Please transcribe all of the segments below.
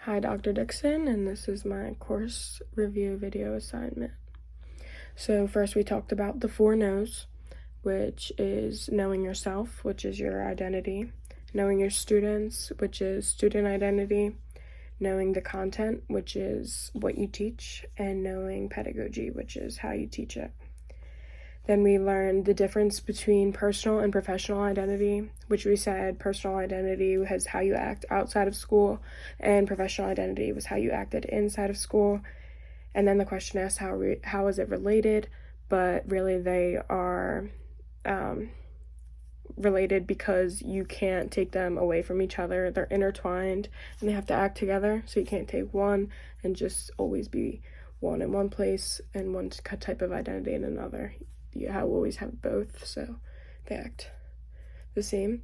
Hi, Dr. Dixon, and this is my course review video assignment. So first we talked about the 4 knows, which is knowing yourself, which is your identity, knowing your students, which is student identity, knowing the content, which is what you teach, and knowing pedagogy, which is how you teach it. Then we learned the difference between personal and professional identity, which we said personal identity was how you act outside of school, and professional identity was how you acted inside of school. And then the question asked how is it related, but really they are related because you can't take them away from each other. They're intertwined and they have to act together, so you can't take one and just always be one in one place and one type of identity in another. You always have both, so they act the same.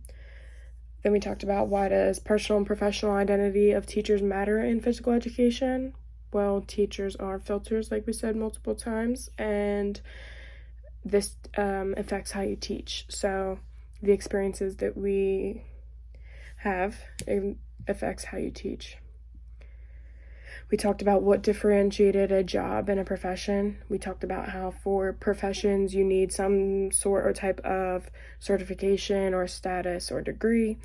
Then we talked about why does personal and professional identity of teachers matter in physical education? Well, teachers are filters, like we said multiple times, and this affects how you teach. So the experiences that we have affects how you teach. We talked about what differentiated a job and a profession. We talked about how for professions you need some sort or type of certification or status or degree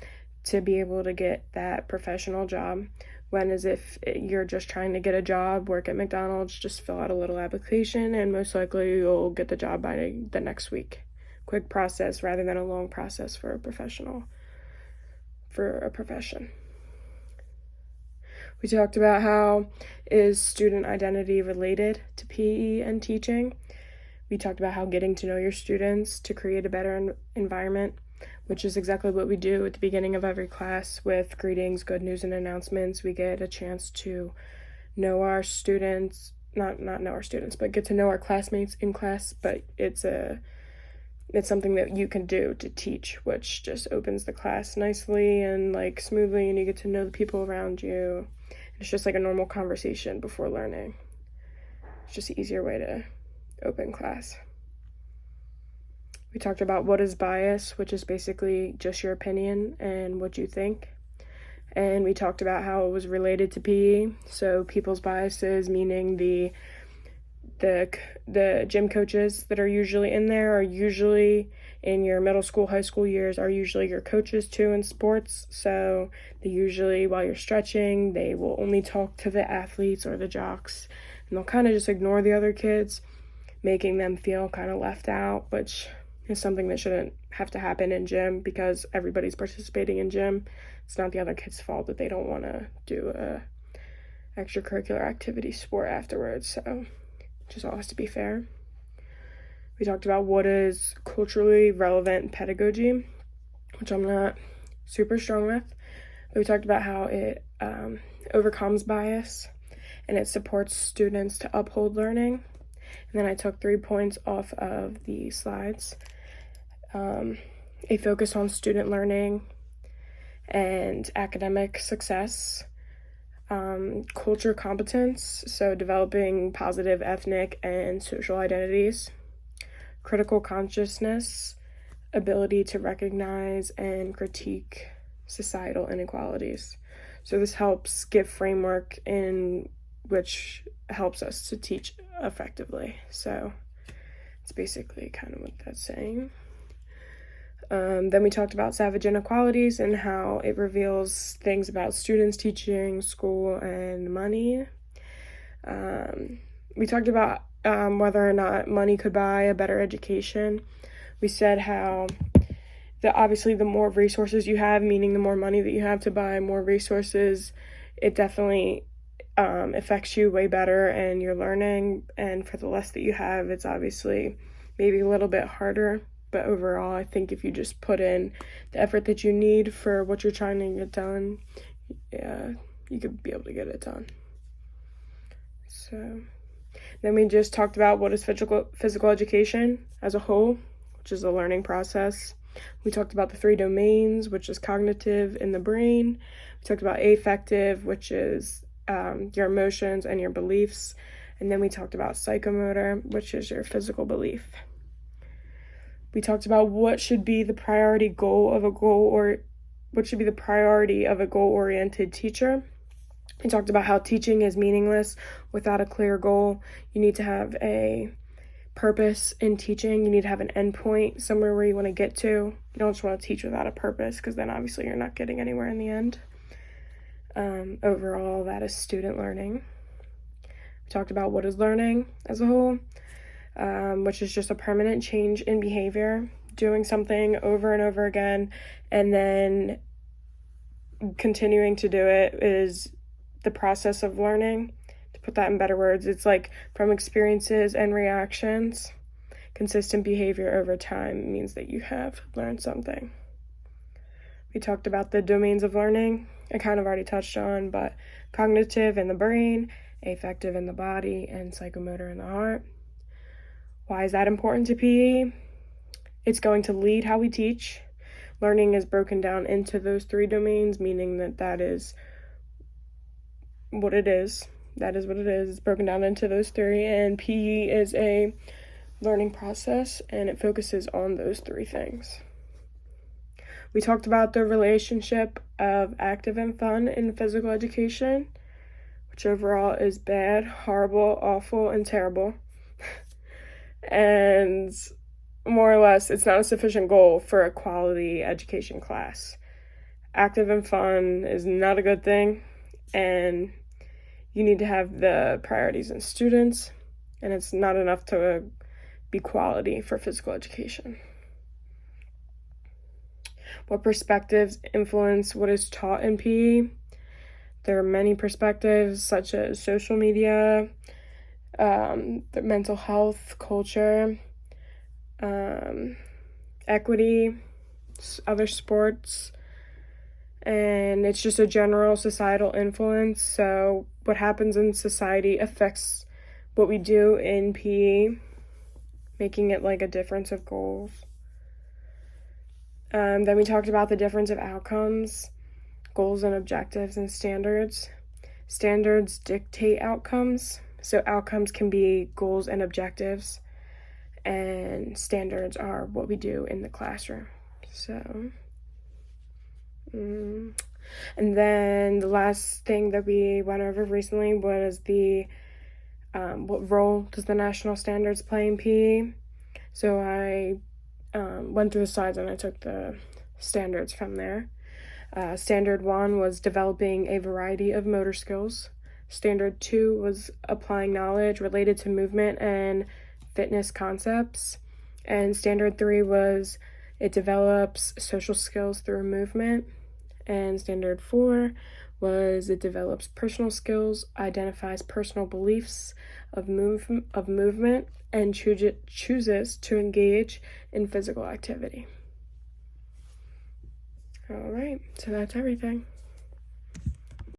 to be able to get that professional job. When as if you're just trying to get a job, work at McDonald's, just fill out a little application and most likely you'll get the job by the next week. Quick process rather than a long process for a profession. We talked about how is student identity related to PE and teaching. We talked about how getting to know your students to create a better environment, which is exactly what we do at the beginning of every class with greetings, good news, and announcements. We get a chance to know our students, not know our students, but get to know our classmates in class, but it's something that you can do to teach, which just opens the class nicely and smoothly, and you get to know the people around you. It's just like a normal conversation before learning. It's just an easier way to open class. We talked about what is bias, which is basically just your opinion and what you think. And we talked about how it was related to PE. So people's biases, meaning the gym coaches that are usually in there are usually in your middle school, high school years are usually your coaches too in sports. So they usually, while you're stretching, they will only talk to the athletes or the jocks, and they'll kind of just ignore the other kids, making them feel kind of left out, which is something that shouldn't have to happen in gym because everybody's participating in gym. It's not the other kids' fault that they don't want to do a extracurricular activity sport afterwards, so just all has to be fair. We talked about what is culturally relevant pedagogy, which I'm not super strong with, but we talked about how it overcomes bias and it supports students to uphold learning. And then I took 3 points off of the slides. A focus on student learning and academic success, culture competence, so developing positive ethnic and social identities, critical consciousness, ability to recognize and critique societal inequalities. So this helps give framework in which helps us to teach effectively. So it's basically kind of what that's saying. Then we talked about savage inequalities and how it reveals things about students, teaching, school, and money. We talked about whether or not money could buy a better education. We said how obviously the more resources you have, meaning the more money that you have to buy more resources, it definitely affects you way better and your learning. And for the less that you have, it's obviously maybe a little bit harder. But overall, I think if you just put in the effort that you need for what you're trying to get done, you could be able to get it done. So then we just talked about what is physical education as a whole, which is a learning process. We talked about the 3 domains, which is cognitive in the brain. We talked about affective, which is your emotions and your beliefs. And then we talked about psychomotor, which is your physical belief. We talked about what should be the priority of a goal-oriented teacher. We talked about how teaching is meaningless without a clear goal. You need to have a purpose in teaching. You need to have an endpoint, somewhere where you want to get to. You don't just want to teach without a purpose, because then obviously you're not getting anywhere in the end. Overall, that is student learning. We talked about what is learning as a whole, which is just a permanent change in behavior, doing something over and over again, and then continuing to do it is the process of learning. To put that in better words, it's like from experiences and reactions. Consistent behavior over time means that you have learned something. We talked about the domains of learning. I kind of already touched on, but cognitive in the brain, affective in the body, and psychomotor in the heart. Why is that important to PE? It's going to lead how we teach. Learning is broken down into those 3 domains, meaning that is what it is. That is what it is. It's broken down into those 3, and PE is a learning process, and it focuses on those 3 things. We talked about the relationship of active and fun in physical education, which overall is bad, horrible, awful, and terrible. And more or less, it's not a sufficient goal for a quality education class. Active and fun is not a good thing, and you need to have the priorities in students, and it's not enough to be quality for physical education. What perspectives influence what is taught in PE? There are many perspectives, such as social media, the mental health, culture, equity, other sports, and it's just a general societal influence. So what happens in society affects what we do in PE, making it like a difference of goals. Then we talked about the difference of outcomes, goals and objectives, and standards. Standards dictate outcomes, so outcomes can be goals and objectives, and standards are what we do in the classroom. So, and then the last thing that we went over recently was what role does the national standards play in PE? So I went through the slides and I took the standards from there. Standard 1 was developing a variety of motor skills. Standard 2 was applying knowledge related to movement and fitness concepts. And Standard 3 was it develops social skills through movement. And Standard 4 was it develops personal skills, identifies personal beliefs of movement, and chooses to engage in physical activity. All right, so that's everything.